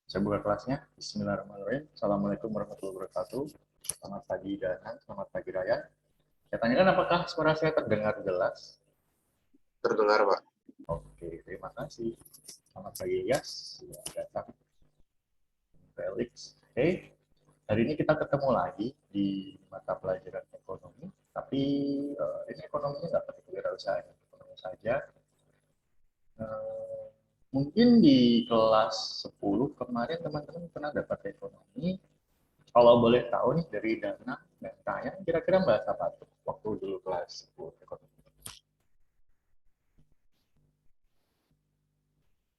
Saya buka kelasnya. Bismillahirrahmanirrahim. Assalamualaikum warahmatullahi wabarakatuh. Selamat pagi Dana, selamat pagi Ryan. Saya tanyakan apakah suara saya terdengar jelas? Terdengar, Pak. Oke, terima kasih. Selamat pagi Yas. Ya, datang. Felix. Oke, hari ini kita ketemu lagi di mata pelajaran ekonomi. Tapi ini ekonominya nggak pakai kewirausahaan, ekonomi saja. Eh, Mungkin di kelas 10 kemarin teman-teman pernah dapat ekonomi. Kalau boleh tahu nih dari Dana dan Kaya, kira-kira bahas apa tuh waktu dulu kelas 10 ekonomi?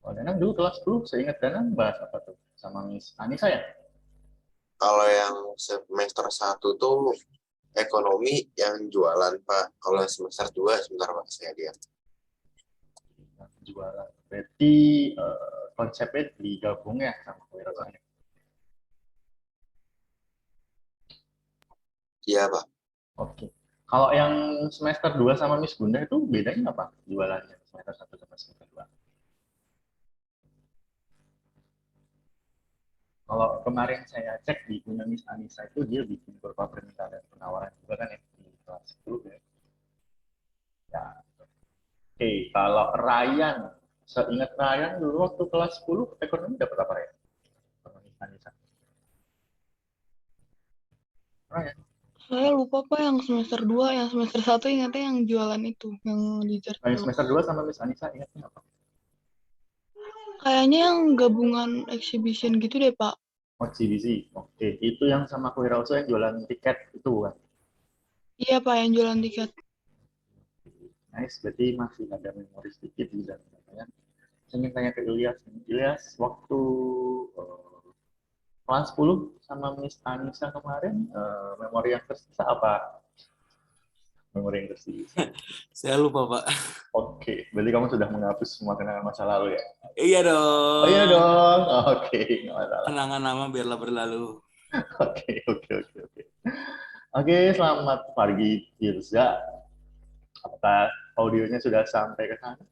Oh, Dana dulu kelas 10, saya ingat Dana bahas apa tuh? Sama Miss Anissa ya? Kalau yang semester 1 tuh ekonomi yang jualan, Pak. Kalau semester 2 sebentar, Pak, saya lihat. Jualan. Berarti konsepnya digabung ya sama kewirausahaan. Iya, Pak. Oke. Kalau yang semester 2 sama Miss Bunda itu bedanya apa jualannya semester 1 sama semester 2? Kalau kemarin saya cek di punya Miss Anissa itu dia bikin beberapa permintaan dan penawaran juga kan ya di kelas 10 ya. Ya, oke, kalau Ryan, seingat Ryan dulu waktu kelas 10 ekonomi dapat apa ya? Ekonomi Anissa. Ryan, Saya lupa Pak yang semester 2, yang semester 1 ingatnya yang jualan itu, yang dessert Ryan itu. semester 2 sama Miss Anissa ingatnya apa? Kayaknya yang gabungan exhibition gitu deh Pak. Oh, CBC. Oke, itu yang sama Kewirausahaan yang jualan tiket itu kan. Iya Pak, yang jualan tiket. Nice, berarti masih ada memori sedikit di dalam saya. Saya ingin tanya ke Ilyas. Ilyas, waktu kelas 10 sama Miss Anissa kemarin, memori yang tersisa apa? Memori yang tersisa. Saya lupa, Pak. Oke, berarti kamu sudah menghapus semua kenangan masa lalu ya? Iya dong. Oh iya dong. Oke, nggak masalah. Kenangan lama biarlah berlalu. Oke, oke, oke, oke. Oke, selamat pagi Firza. Apakah audionya sudah sampai ke sana?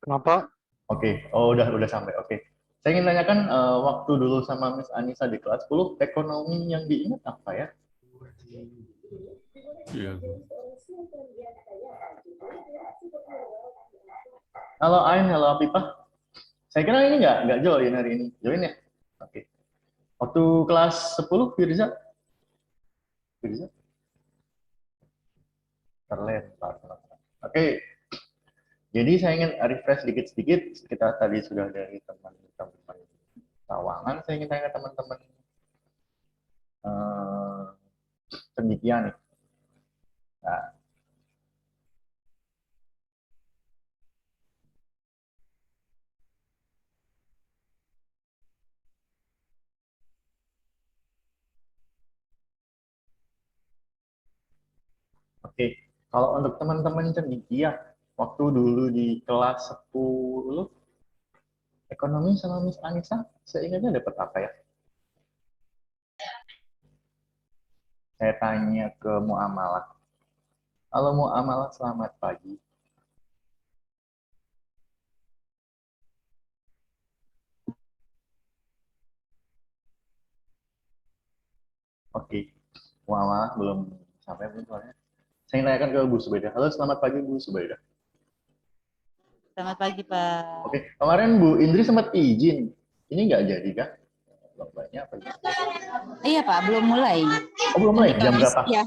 Kenapa? Oke, oh udah sampai. Oke. Saya ingin tanyakan waktu dulu sama Miss Anissa di kelas 10, ekonomi yang diingat apa ya? Iya. Halo Ain, halo Apipah. Saya kira ini nggak join hari ini. Join ya? Oke. Waktu kelas 10, Firza? Firza? Terlempar. Oke. Jadi saya ingin refresh sedikit-sedikit. Kita tadi sudah dari teman-teman Sawangan. Saya ingin tanya ke teman-teman cendikia nih. Nah, oke, kalau untuk teman-teman cendikia, waktu dulu di kelas 10, ekonomi sama Miss Anissa, saya ingatnya dapat apa ya? Saya tanya ke muamalah. Halo muamalah, selamat pagi. Oke, muamalah belum sampai belum soalnya. Saya tanyakan ke Bu Subaidah. Halo, selamat pagi Bu Subaidah. Selamat pagi, Pak. Oke, kemarin Bu Indri sempat izin. Ini nggak jadi kan? Lombanya apa? Iya, Pak, belum mulai. Oh, belum mulai? Nanti Jam kalau berapa? Ya,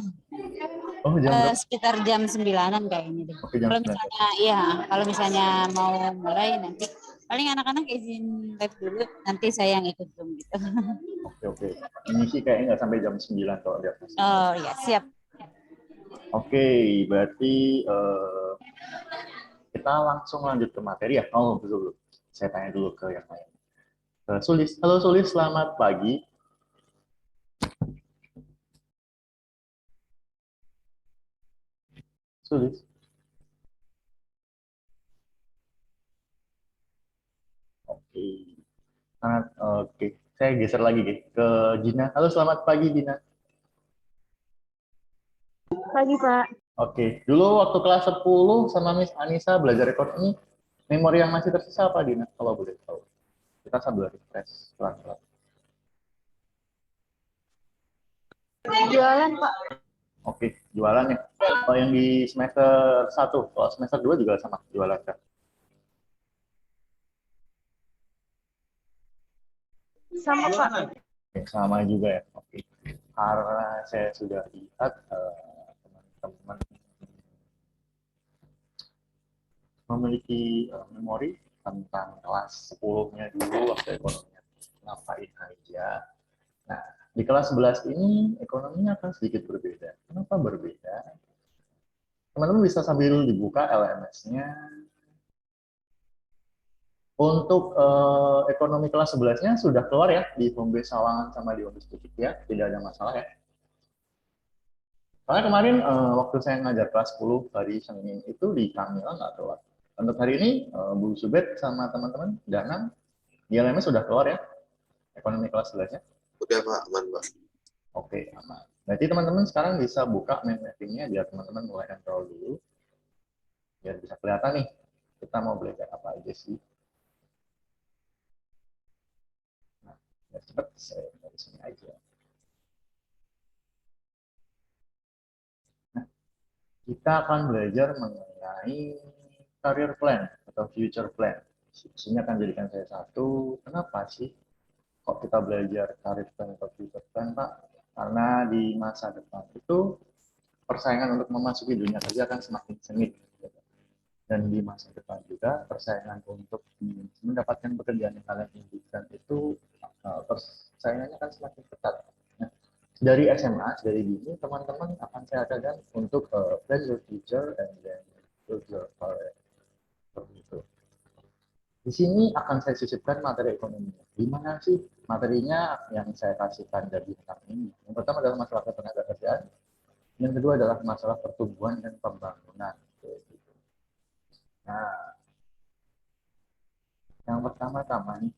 Oh, jam berapa? sekitar jam 9-an kayaknya deh. Oke, jam Kalau 9. misalnya, iya, kalau misalnya mau mulai nanti paling anak-anak izin live dulu, nanti saya yang ikut Zoom gitu. Oke. Ini sih kayaknya nggak sampai jam 9 kalau dia. Oh, iya, siap. Oke, berarti kita langsung lanjut ke materi ya. Oh, betul. Saya tanya dulu ke yang lain. Sulis. Halo Sulis, selamat pagi. Sulis. Oke. Oke. Saya geser lagi ke Gina. Halo, selamat pagi Gina. Pagi, Pak. Oke. Dulu waktu kelas 10 sama Miss Anissa belajar ekonomi, memori yang masih tersisa apa Gina? Kalau boleh tahu. Kita sambil refresh pelan-pelan. Jualan, Pak. Oke, jualan ya. Kalau yang di semester 1, kalau semester 2 juga sama jualan kan? Sama, Pak. Oke, sama juga ya. Oke. Karena saya sudah lihat teman-teman memiliki memori tentang kelas 10-nya dulu waktu ekonominya ngapain aja. Nah, di kelas 11 ini ekonominya akan sedikit berbeda. Kenapa berbeda? Teman-teman bisa sambil dibuka LMS-nya. Untuk ekonomi kelas 11-nya sudah keluar ya di homebase Sawangan sama di homebase Bukit ya, tidak ada masalah ya. Karena kemarin waktu saya ngajar kelas 10 hari Senin itu di Kamila nggak keluar. Untuk hari ini Bu Subet sama teman-teman Danang di LMS sudah keluar ya ekonomi kelas 11-nya. Udah Pak, aman Pak. Oke, aman. Berarti teman-teman sekarang bisa buka main mapping-nya biar teman-teman mulai enroll dulu. Biar bisa kelihatan nih kita mau belajar apa aja sih. Nah, biar cepat saya dari sini aja. Nah, kita akan belajar mengenai career plan atau future plan. Sini akan jadikan saya satu. Kenapa sih kok kita belajar career plan atau future plan, Pak? Karena di masa depan itu persaingan untuk memasuki dunia kerja akan semakin sengit. Dan di masa depan juga persaingan untuk mendapatkan pekerjaan yang kalian impikan itu persaingannya akan semakin ketat. Nah, dari SMA, dari dini, teman-teman akan saya ajarkan untuk plan your future and then build your career. Itu. Di sini akan saya sisipkan materi ekonomi. Di mana sih materinya yang saya kasihkan dari ini? Yang pertama adalah masalah ketenaga kerjaan. Yang kedua adalah masalah pertumbuhan dan pembangunan. Nah, yang pertama-tama nih,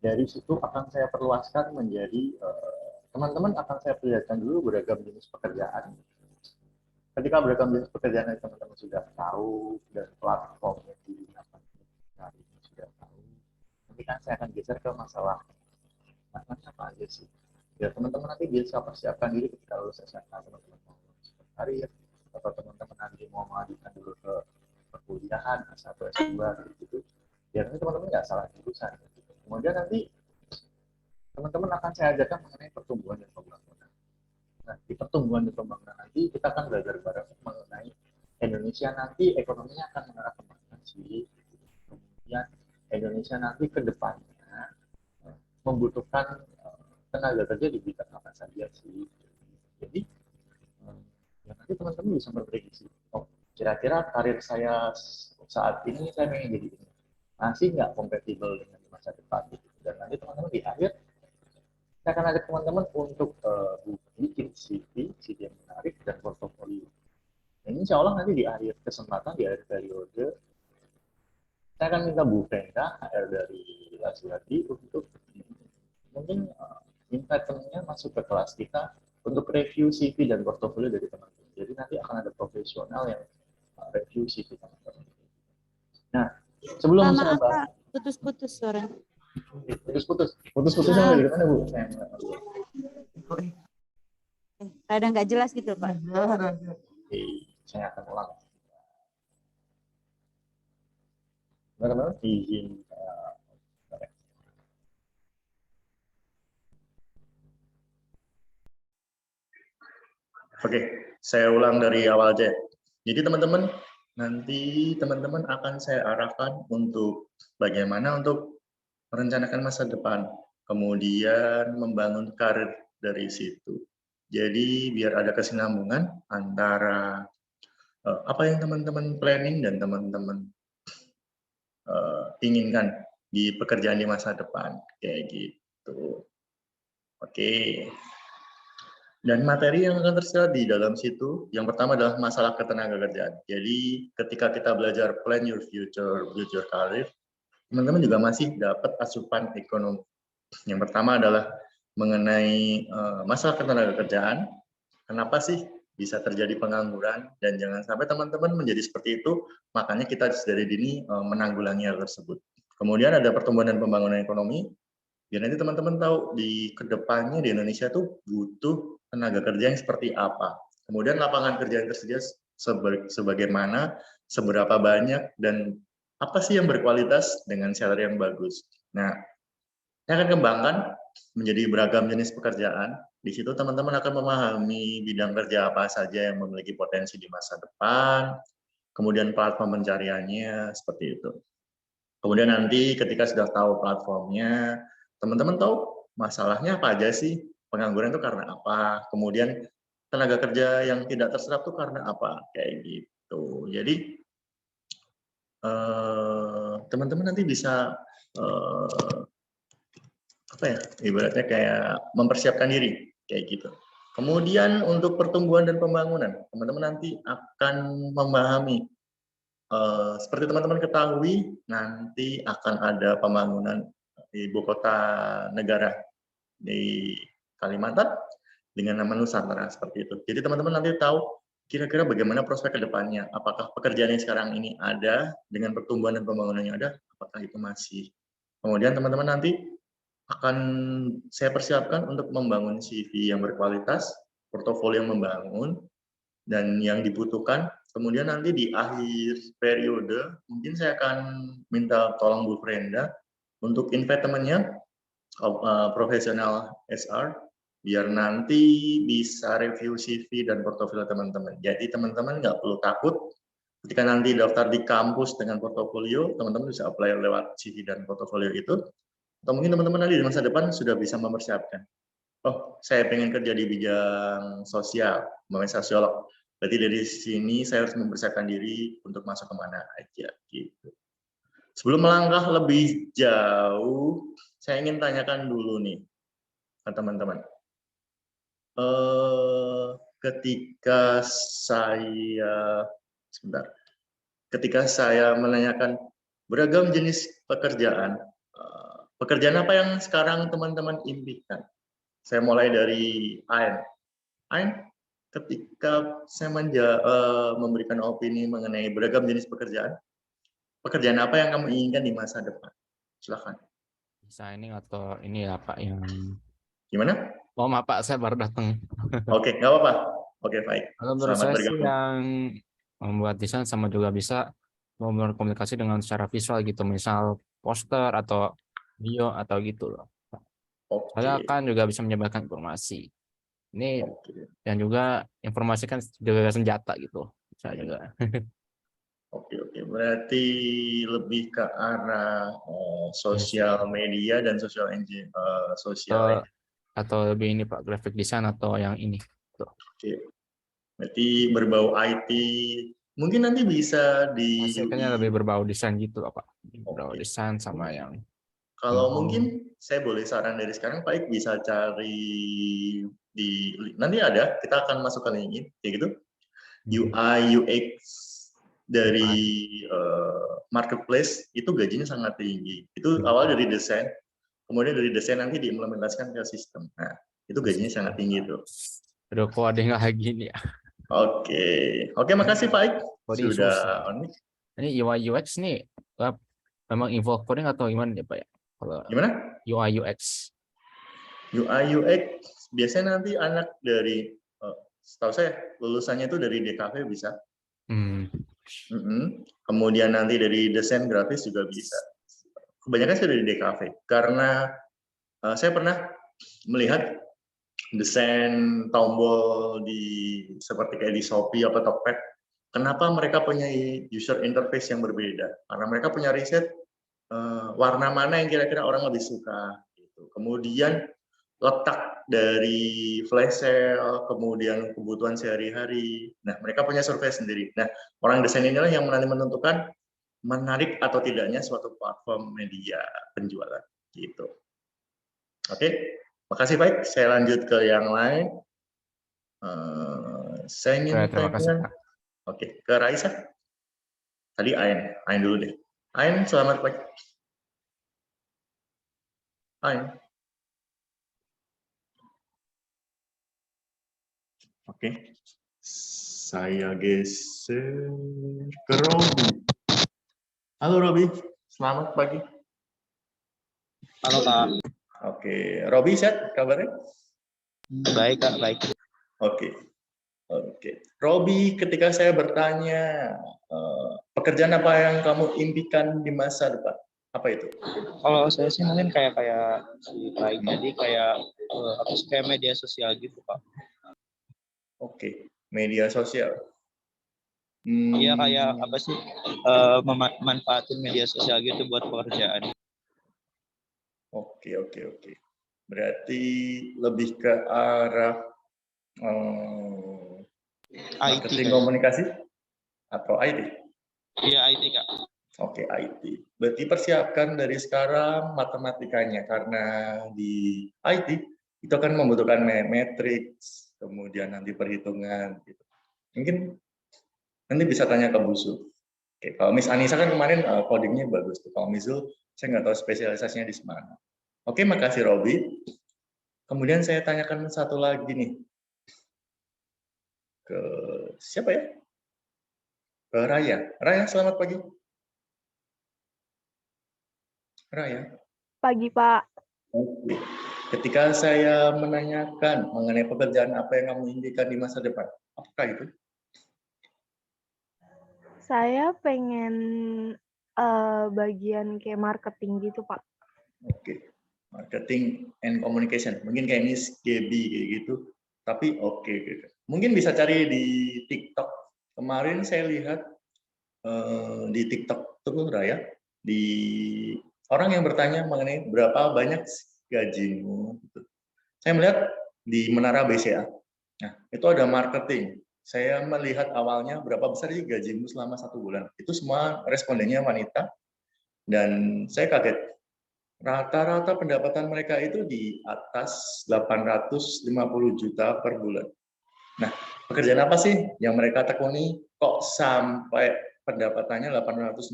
dari situ akan saya perluaskan menjadi teman-teman akan saya perlihatkan dulu beragam jenis pekerjaan. Ketika beragam jenis pekerjaan yang teman-teman sudah tahu dan platform yang digunakan sudah tahu, nanti kan saya akan geser ke masalah apa aja sih. Ya teman-teman nanti bisa persiapkan diri ketika lulus SMA, teman-teman mau lulus karir atau teman-teman nanti mau melanjutkan dulu ke perkuliahan S1, S2 gitu. Ya nanti teman-teman nggak salah jurusan. Gitu. Kemudian nanti teman-teman akan saya ajarkan mengenai pertumbuhan dan pembangunan. Nah, di pertumbuhan dan pembangunan nanti kita akan belajar bareng mengenai Indonesia nanti ekonominya akan mengarah kemana sih. Kemudian Indonesia nanti ke depannya membutuhkan tenaga kerja di bidang apa saja sih. Jadi ya nanti teman-teman bisa berprediksi. Oh, kira-kira karir saya saat ini saya ingin jadi ini. Masih nggak kompatibel dengan masa depan gitu. Dan nanti teman-teman di akhir saya akan ajak teman-teman untuk bikin CV yang menarik dan portofolio. Dan insya Allah nanti di akhir kesempatan, di akhir periode, saya akan minta Bu Brenda, HR dari Lasiati, untuk mungkin invite-nya masuk ke kelas kita untuk review CV dan portofolio dari teman-teman. Jadi nanti akan ada profesional yang review CV teman-teman. Nah, sebelum saya bahas, putus-putus suara. Putus-putusnya dari mana Bu? Rada nggak jelas gitu Pak. Oke, saya akan ulang. Benar-benar izin. Oke, saya ulang dari awal aja. Jadi teman-teman, nanti teman-teman akan saya arahkan untuk bagaimana untuk merencanakan masa depan, kemudian membangun karir dari situ. Jadi biar ada kesinambungan antara apa yang teman-teman planning dan teman-teman inginkan di pekerjaan di masa depan, kayak gitu. Oke. Dan materi yang akan tersedia di dalam situ, yang pertama adalah masalah ketenaga kerjaan. Jadi ketika kita belajar plan your future, build your career, teman-teman juga masih dapat asupan ekonomi. Yang pertama adalah mengenai masalah ketenaga kerjaan. Kenapa sih bisa terjadi pengangguran, dan jangan sampai teman-teman menjadi seperti itu, makanya kita dari dini menanggulangi hal tersebut. Kemudian ada pertumbuhan dan pembangunan ekonomi. Biar nanti teman-teman tahu di kedepannya di Indonesia tuh butuh tenaga kerja yang seperti apa. Kemudian lapangan kerja yang tersedia sebagaimana, seberapa banyak, dan apa sih yang berkualitas dengan salary yang bagus. Nah, saya akan kembangkan menjadi beragam jenis pekerjaan. Di situ teman-teman akan memahami bidang kerja apa saja yang memiliki potensi di masa depan, kemudian platform pencariannya, seperti itu. Kemudian nanti ketika sudah tahu platformnya, teman-teman tahu masalahnya apa aja sih, pengangguran itu karena apa, kemudian tenaga kerja yang tidak terserap itu karena apa, kayak gitu. Jadi teman-teman nanti bisa apa ya, ibaratnya kayak mempersiapkan diri, kayak gitu. Kemudian untuk pertumbuhan dan pembangunan, teman-teman nanti akan memahami seperti teman-teman ketahui, nanti akan ada pembangunan di ibu kota negara di Kalimantan dengan nama Nusantara, seperti itu. Jadi teman-teman nanti tahu kira-kira bagaimana prospek ke depannya. Apakah pekerjaan yang sekarang ini ada dengan pertumbuhan dan pembangunan yang ada, apakah itu masih. Kemudian teman-teman nanti akan saya persiapkan untuk membangun CV yang berkualitas, portofolio yang membangun, dan yang dibutuhkan. Kemudian nanti di akhir periode, mungkin saya akan minta tolong Bu Frenda untuk invite temannya, profesional SR, biar nanti bisa review CV dan portofolio teman-teman. Jadi teman-teman nggak perlu takut, ketika nanti daftar di kampus dengan portofolio, teman-teman bisa apply lewat CV dan portofolio itu, atau mungkin teman-teman nanti di masa depan sudah bisa mempersiapkan. Oh, saya pengen kerja di bidang sosial, namanya sosiolog. Berarti dari sini saya harus mempersiapkan diri untuk masuk kemana aja, gitu. Sebelum melangkah lebih jauh, saya ingin tanyakan dulu nih ke teman-teman. Ketika saya menanyakan beragam jenis pekerjaan, pekerjaan apa yang sekarang teman-teman impikan? Saya mulai dari Ain. Ain, ketika saya memberikan opini mengenai beragam jenis pekerjaan apa yang kamu inginkan di masa depan? Silakan. Designing atau ini ya Pak yang... Gimana? Oh maaf Pak, saya baru datang. Oke, nggak apa-apa. Oke, baik. Kalau menurut Selamat saya sih bergabung. yang membuat desain sama juga bisa berkomunikasi dengan secara visual gitu, misal poster atau video atau gitu loh. Saya Oke. kan juga bisa menyebarkan informasi. Ini Oke. dan juga informasi kan juga senjata gitu. Saya juga. Oke. Berarti lebih ke arah sosial media dan sosial. Atau lebih ini Pak, graphic design atau yang ini. Tuh. Oke. Berarti berbau IT. Mungkin nanti bisa di Kayaknya lebih berbau desain gitu loh Pak. Berbau Oke. desain sama yang... Kalau mungkin saya boleh saran dari sekarang, Pak Ik bisa cari di nanti ada, kita akan masukkan ini, kayak gitu. UI UX dari marketplace itu gajinya sangat tinggi. Itu awal dari desain, kemudian dari desain nanti diimplementasikan ke sistem. Nah, itu gajinya sangat tinggi itu. Udah coding lagi nih ya. Oke, makasih Pak Ik sudah on. Ini UI UX nih memang involve coding atau gimana ya Pak ya? Kalau gimana? UI UX. UI UX biasanya nanti anak dari setahu saya lulusannya itu dari DKV bisa. Kemudian nanti dari desain grafis juga bisa. Kebanyakan sih dari DKV karena saya pernah melihat desain tombol seperti kayak di Shopee atau Tokped. Kenapa mereka punya user interface yang berbeda? Karena mereka punya riset warna mana yang kira-kira orang lebih suka. Gitu. Kemudian letak dari flash sale, kemudian kebutuhan sehari-hari. Nah, mereka punya survei sendiri. Nah, orang desain inilah yang nanti menentukan menarik atau tidaknya suatu platform media penjualan. Gitu. Oke, makasih baik. Saya lanjut ke yang lain. Saya ingin tanya. Oke, ke Raisa. Tadi Ain dulu deh. Ain, selamat pagi. Ain. Oke, saya geser ke Robi. Halo Robi, selamat pagi. Halo Kak. Oke, Robi sehat kabarnya? Baik Kak, baik. Oke. Oke. Robi, ketika saya bertanya pekerjaan apa yang kamu impikan di masa depan? Apa itu? Kalau saya sih mungkin kayak si baik tadi kayak apa sih kayak media sosial gitu Kak. Oke, media sosial. Iya kayak apa sih manfaatin media sosial gitu buat pekerjaan. Oke. Berarti lebih ke arah IT marketing kayak. komunikasi atau IT? Iya IT Kak. Oke, IT. Berarti persiapkan dari sekarang matematikanya karena di IT itu akan membutuhkan matriks, kemudian nanti perhitungan. Gitu. Mungkin nanti bisa tanya ke Busu. Oke, kalau Miss Anissa kan kemarin codingnya bagus. Kalau Miss Zul, saya nggak tahu spesialisasinya di mana. Oke, makasih Robi. Kemudian saya tanyakan satu lagi nih. Ke siapa ya? Ke Raya. Raya, selamat pagi. Raya. Pagi, Pak. Oke. Ketika saya menanyakan mengenai pekerjaan apa yang kamu inginkan di masa depan, apakah itu? Saya pengen bagian kayak marketing gitu, Pak. Oke. Marketing and communication. Mungkin kayak ini GB kayak gitu. Tapi oke. Gitu. Mungkin bisa cari di TikTok. Kemarin saya lihat di TikTok tuh Raya, di orang yang bertanya mengenai berapa banyak gajimu. Gitu. Saya melihat di Menara BCA. Nah, itu ada marketing. Saya melihat awalnya berapa besar sih gajimu selama 1 bulan. Itu semua respondennya wanita. Dan saya kaget. Rata-rata pendapatan mereka itu di atas 850 juta per bulan. Nah, pekerjaan apa sih yang mereka tekuni kok sampai pendapatannya 850,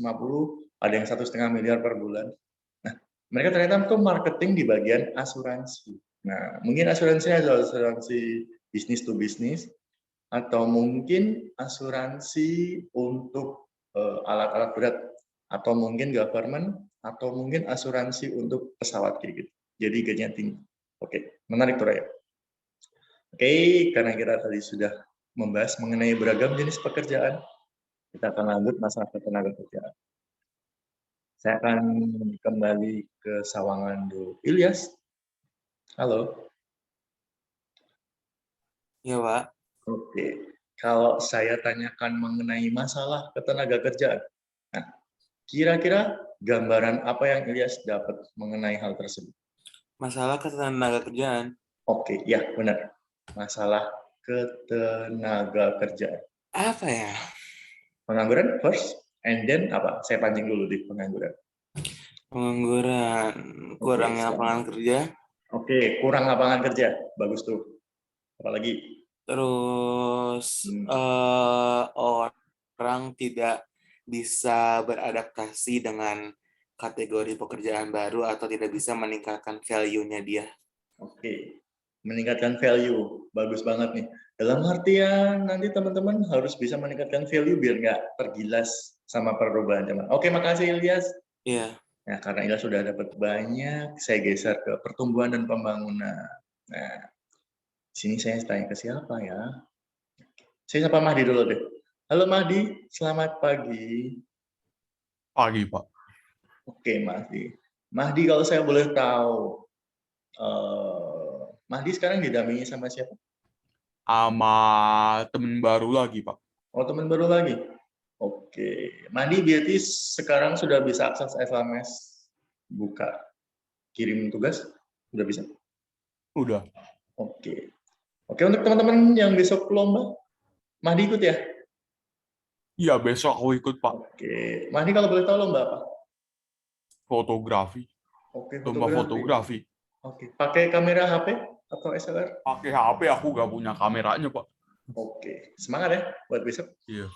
ada yang 1,5 miliar per bulan. Nah, mereka ternyata itu marketing di bagian asuransi. Nah, mungkin asuransinya adalah asuransi bisnis to bisnis, atau mungkin asuransi untuk alat-alat berat, atau mungkin government, atau mungkin asuransi untuk pesawat kayak gitu. Jadi gajinya tinggi. Oke, menarik tuh Raya. Oke, karena kita tadi sudah membahas mengenai beragam jenis pekerjaan, kita akan lanjut masalah ketenaga kerjaan. Saya akan kembali ke Sawangan dulu. Ilyas, halo. Iya, Pak. Oke, kalau saya tanyakan mengenai masalah ketenaga kerjaan, nah, kira-kira gambaran apa yang Ilyas dapat mengenai hal tersebut? Masalah ketenaga kerjaan. Oke, ya benar. Masalah ketenaga kerjaan. Apa ya? Pengangguran first, and then apa? Saya pancing dulu di pengangguran. Pengangguran, kurangnya lapangan kerja. Oke, kurang lapangan kerja. Bagus tuh. Apalagi? Terus orang tidak bisa beradaptasi dengan kategori pekerjaan baru atau tidak bisa meningkatkan value-nya dia. Oke, meningkatkan value. Bagus banget nih. Dalam artian nanti teman-teman harus bisa meningkatkan value biar nggak tergilas sama perubahan zaman. Oke, makasih Ilyas. Iya. Nah, karena Ilyas sudah dapat banyak, saya geser ke pertumbuhan dan pembangunan. Nah, di sini saya tanya ke siapa ya? Saya sapa Mahdi dulu deh. Halo Mahdi, selamat pagi. Pagi, Pak. Oke, Mahdi. Mahdi, kalau saya boleh tahu, Mahdi sekarang didampingi sama siapa? Sama temen baru lagi, Pak. Oh, teman baru lagi? Oke. Mahdi berarti sekarang sudah bisa akses SMS buka kirim tugas? Sudah bisa? Udah. Oke. Oke, untuk teman-teman yang besok lomba, Mahdi ikut ya? Iya, besok aku ikut, Pak. Oke. Mahdi kalau boleh tahu lomba apa? Fotografi. Oke, Lomba fotografi. Oke. Pakai kamera HP atau SLR? Pakai HP, aku nggak punya kameranya, Pak. Oke. Semangat ya buat besok. Iya.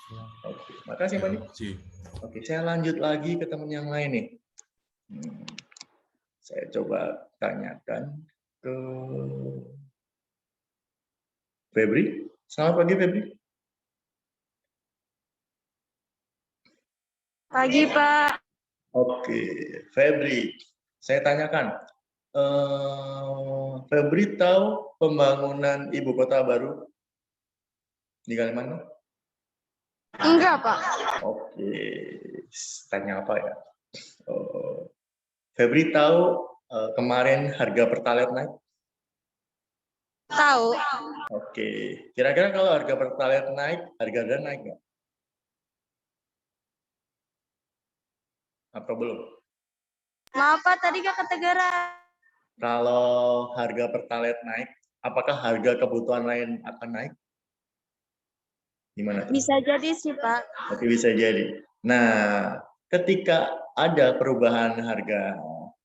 Oke. Makasih, Mahdi. Sih. Oke, saya lanjut lagi ke teman yang lain nih. Saya coba tanyakan ke Febri. Selamat pagi, Febri. Pagi, Pak. Oke, Febri. Saya tanyakan, Febri tahu pembangunan ibu kota baru di Kalimantan? Enggak, Pak. Oke, tanya apa ya? Febri tahu kemarin harga Pertalite naik? Tahu. Oke, kira-kira kalau harga Pertalite naik, harga dan naik nggak? Atau belum? Maaf, Pak, tadi Kak ketegaran. Kalau harga Pertalite naik, apakah harga kebutuhan lain akan naik? Gimana tuh? Bisa jadi sih, Pak. Oke, bisa jadi. Nah, ketika ada perubahan harga,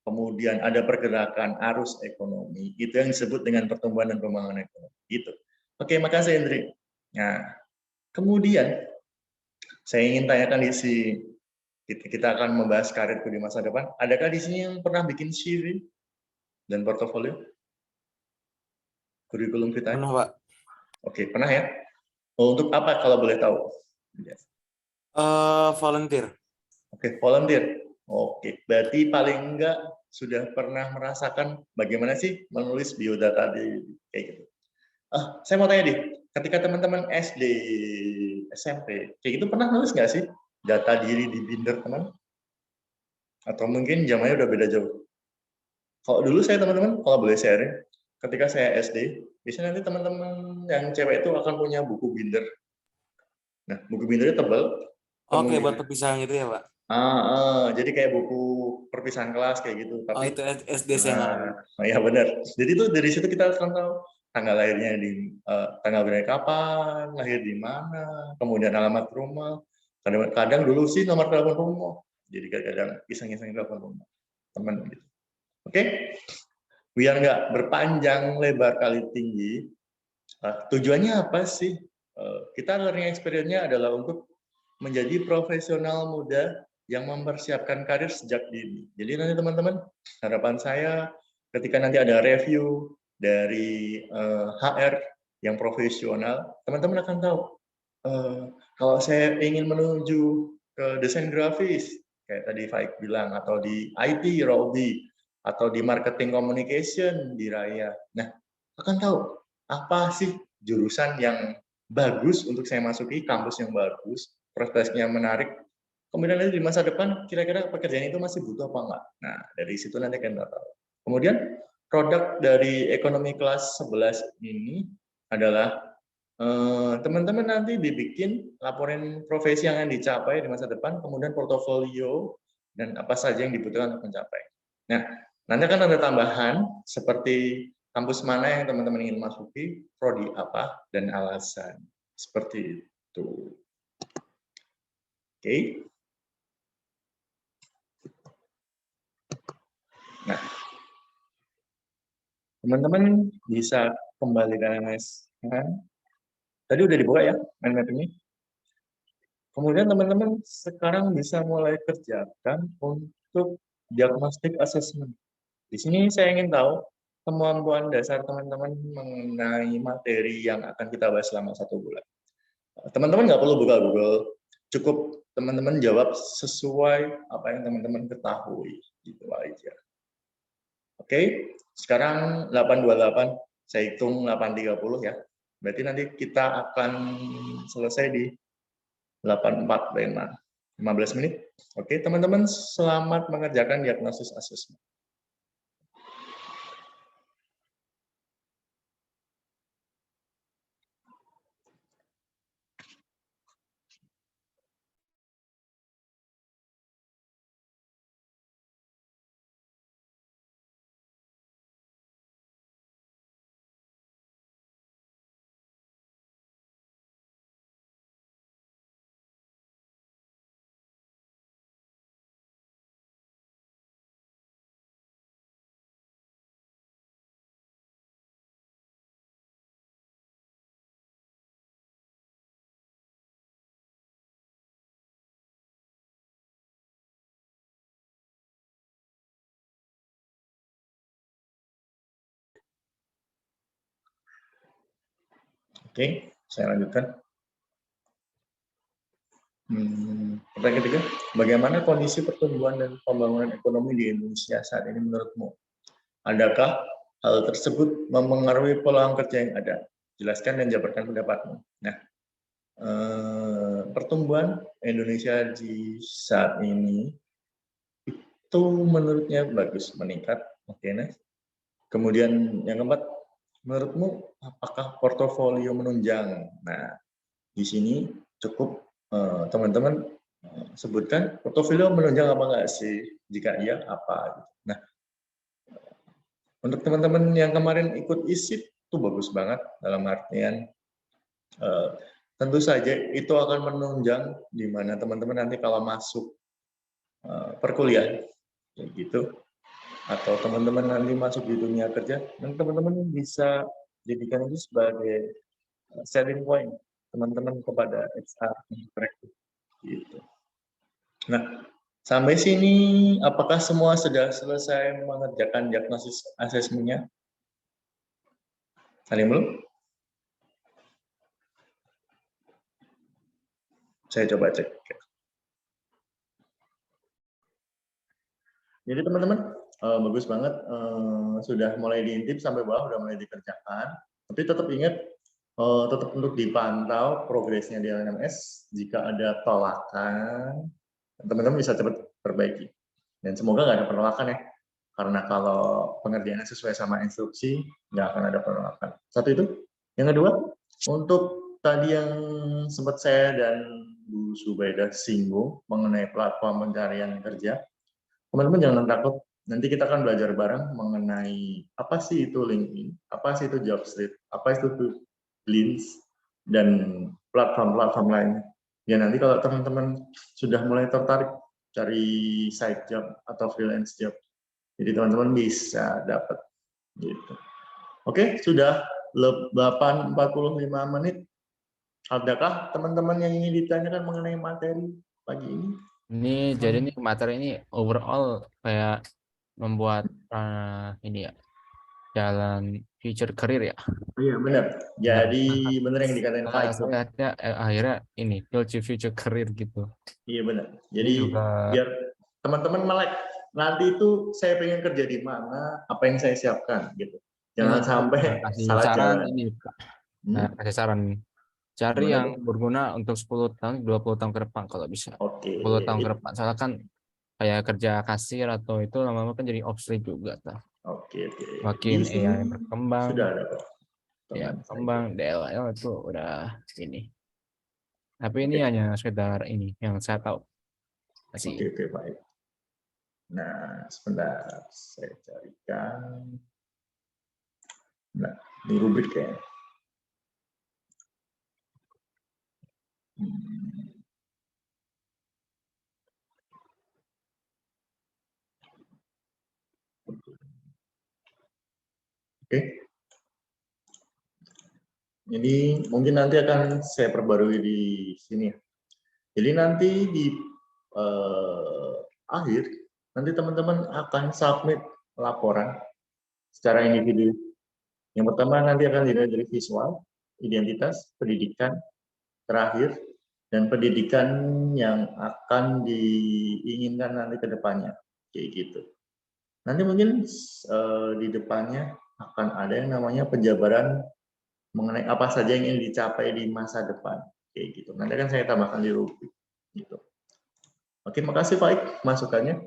kemudian ada pergerakan arus ekonomi, itu yang disebut dengan pertumbuhan dan pembangunan ekonomi. Gitu. Oke, makasih Hendri. Nah, kemudian saya ingin tanyakan kita akan membahas karirku di masa depan. Adakah di sini yang pernah bikin CV dan portofolio? Kurikulum kita? Pernah, Pak. Oke, pernah ya? Untuk apa kalau boleh tahu? Volunteer. Oke, volunteer. Oke, berarti paling enggak sudah pernah merasakan bagaimana sih menulis biodata di kayak gitu. Saya mau tanya deh, ketika teman-teman SD, SMP, kayak gitu pernah nulis nggak sih data diri di binder teman? Atau mungkin zamannya udah beda jauh? Kalau dulu saya teman-teman, kalau boleh sharing, ketika saya SD, biasanya nanti teman-teman yang cewek itu akan punya buku binder. Nah, buku bindernya tebal. Oke, Kemudian, buat perpisahan gitu ya, Pak? jadi kayak buku perpisahan kelas kayak gitu. Oh, Tapi itu SD saya ngalamin. ya benar. Jadi itu dari situ kita akan tahu tanggal lahirnya tanggal lahir kapan, lahir di mana, kemudian alamat rumah. Kadang dulu sih nomor telepon rumah. Jadi kadang iseng-iseng telepon rumah teman gitu. Oke, biar nggak berpanjang lebar kali tinggi. Tujuannya apa sih? Kita learning experience-nya adalah untuk menjadi profesional muda yang mempersiapkan karir sejak dini. Jadi nanti teman-teman, harapan saya ketika nanti ada review dari HR yang profesional, teman-teman akan tahu kalau saya ingin menuju ke desain grafis, kayak tadi Faik bilang, atau di IT, Robi, atau di marketing communication di Raya. Nah, akan tahu apa sih jurusan yang bagus untuk saya masuki, kampus yang bagus, prospeknya menarik. Kemudian nanti di masa depan, kira-kira pekerjaan itu masih butuh apa enggak? Nah, dari situ nanti akan tahu. Kemudian, produk dari ekonomi kelas 11 ini adalah teman-teman nanti dibikin laporan profesi yang akan dicapai di masa depan, kemudian portofolio, dan apa saja yang dibutuhkan untuk mencapai. Nah, nanti akan ada tambahan seperti kampus mana yang teman-teman ingin masuki, prodi apa, dan alasan. Seperti itu. Oke. Nah, teman-teman bisa kembali ke LMS. Tadi udah dibuka ya mind map ini. Kemudian teman-teman sekarang bisa mulai kerjakan untuk diagnostic assessment. Di sini saya ingin tahu kemampuan dasar teman-teman mengenai materi yang akan kita bahas selama 1 bulan. Teman-teman nggak perlu buka Google, cukup teman-teman jawab sesuai apa yang teman-teman ketahui. Gitu aja. Oke, sekarang 8.28, saya hitung 8.30 ya. Berarti nanti kita akan selesai di 8.45, 15 menit. Oke, teman-teman selamat mengerjakan diagnosis assessment. Oke, saya lanjutkan. Pertanyaan ketiga, bagaimana kondisi pertumbuhan dan pembangunan ekonomi di Indonesia saat ini menurutmu? Adakah hal tersebut mempengaruhi peluang kerja yang ada? Jelaskan dan jabarkan pendapatmu. Nah, pertumbuhan Indonesia di saat ini itu menurutnya bagus, meningkat. Oke, nah. Kemudian yang keempat, menurutmu apakah portofolio menunjang? Nah, di sini cukup teman-teman sebutkan portofolio menunjang apa enggak sih? Jika iya, apa? Nah, untuk teman-teman yang kemarin ikut ISIP itu bagus banget dalam artian tentu saja itu akan menunjang di mana teman-teman nanti kalau masuk perkuliahan kayak gitu, atau teman-teman nanti masuk di dunia kerja, dan teman-teman bisa jadikan itu sebagai selling point teman-teman kepada HR gitu. Nah, sampai sini apakah semua sudah selesai mengerjakan diagnosis asesmennya? Ada yang belum? Saya coba cek. Jadi teman-teman, bagus banget, sudah mulai diintip sampai bawah, sudah mulai dikerjakan. Tapi tetap ingat, tetap untuk dipantau progresnya di LMS. Jika ada tolakan, teman-teman bisa cepat perbaiki. Dan semoga nggak ada penolakan ya. Karena kalau pengerjaannya sesuai sama instruksi, nggak akan ada penolakan. Satu itu. Yang kedua, untuk tadi yang sempat saya dan Bu Subaidah singgung mengenai platform pencarian kerja, teman-teman jangan takut, nanti kita akan belajar bareng mengenai apa sih itu LinkedIn, apa sih itu Jobstreet, apa itu Glints, dan platform-platform lainnya. Ya nanti kalau teman-teman sudah mulai tertarik cari side job atau freelance job, jadi teman-teman bisa dapat. Gitu. Oke, sudah 8:45 menit. Adakah teman-teman yang ingin ditanyakan mengenai materi pagi ini? Ini jadi nih materi ini overall kayak membuat ini ya jalan future career ya. Iya benar. Jadi benar yang dikatain Faik. Lihatnya akhirnya ini build your future career gitu. Iya benar. Jadi juga, biar teman-teman melek nanti itu saya pengen kerja di mana, apa yang saya siapkan gitu. Jangan sampai kasih salah saran jalan. ini kasih saran cari Gimana, yang berguna untuk 10 tahun 20 tahun ke depan kalau bisa. Oke. 10 tahun ke depan soalnya kan kayak kerja kasir atau itu lama-lama kan jadi obsolete juga tuh. Oke. Makin Di sini AI berkembang. sudah ada kok. Ya, berkembang DLL itu udah ini. Tapi ini hanya sekedar ini yang saya tahu. Oke, baik. Nah, sebentar saya carikan. Nah, ini rubrik ya. Oke. Jadi mungkin nanti akan saya perbarui di sini. Jadi nanti di akhir, nanti teman-teman akan submit laporan secara individu. Yang pertama nanti akan dilihat dari visual, identitas, pendidikan, terakhir, dan pendidikan yang akan diinginkan nanti ke depannya. Kayak gitu. Nanti mungkin di depannya akan ada yang namanya penjabaran mengenai apa saja yang ingin dicapai di masa depan. Kayak gitu. Nanti akan saya tambahkan di rubrik. Gitu. Oke, makasih Pak masukannya.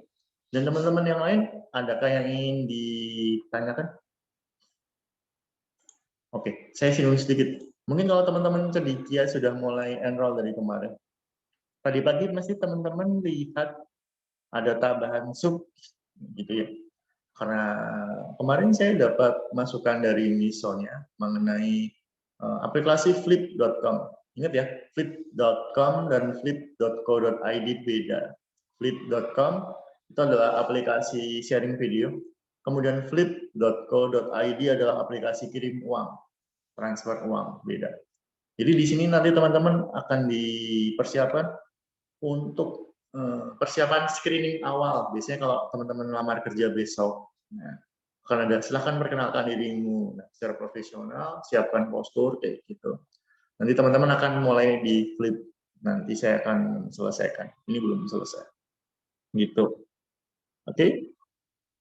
Dan teman-teman yang lain, adakah yang ingin ditanyakan? Oke, saya singgung sedikit. Mungkin kalau teman-teman Cedikia sudah mulai enroll dari kemarin. Tadi pagi masih teman-teman lihat ada tambahan sub, gitu ya. Karena kemarin saya dapat masukan dari misalnya mengenai aplikasi flip.com. Ingat ya, flip.com dan flip.co.id beda. Flip.com itu adalah aplikasi sharing video. Kemudian flip.co.id adalah aplikasi kirim uang, transfer uang, beda. Jadi di sini nanti teman-teman akan dipersiapkan untuk persiapan screening awal. Biasanya kalau teman-teman melamar kerja besok, nah, akan ada silahkan perkenalkan dirimu secara profesional, siapkan postur kayak gitu. Nanti teman-teman akan mulai di flip nanti saya akan selesaikan. Ini belum selesai. Gitu. Oke?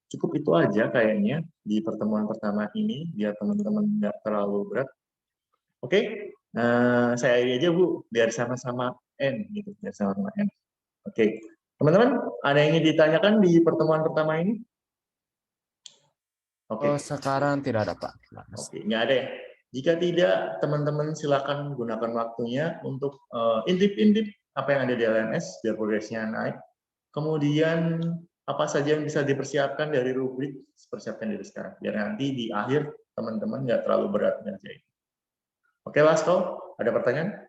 Cukup itu aja kayaknya di pertemuan pertama ini, biar teman-teman nggak terlalu berat. Oke? Saya aja Bu, biar sama-sama N gitu, biar sama-sama N. Oke. Teman-teman, ada yang ingin ditanyakan di pertemuan pertama ini? Oke. Sekarang tidak ada, Pak. Oke, nggak ada ya. Jika tidak, teman-teman silakan gunakan waktunya untuk intip-intip apa yang ada di LMS biar progresnya naik. Kemudian apa saja yang bisa dipersiapkan dari rubrik, persiapkan dari sekarang. Biar nanti di akhir teman-teman nggak terlalu berat ngerjain. Oke, Lasko, ada pertanyaan?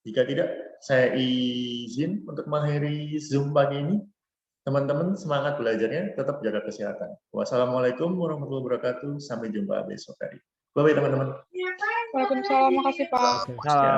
Jika tidak, saya izin untuk mengakhiri Zoom pagi ini. Teman-teman semangat belajarnya, tetap jaga kesehatan. Wassalamualaikum warahmatullahi wabarakatuh. Sampai jumpa besok hari. Bye-bye teman-teman. Waalaikumsalam, makasih Pak. Salam.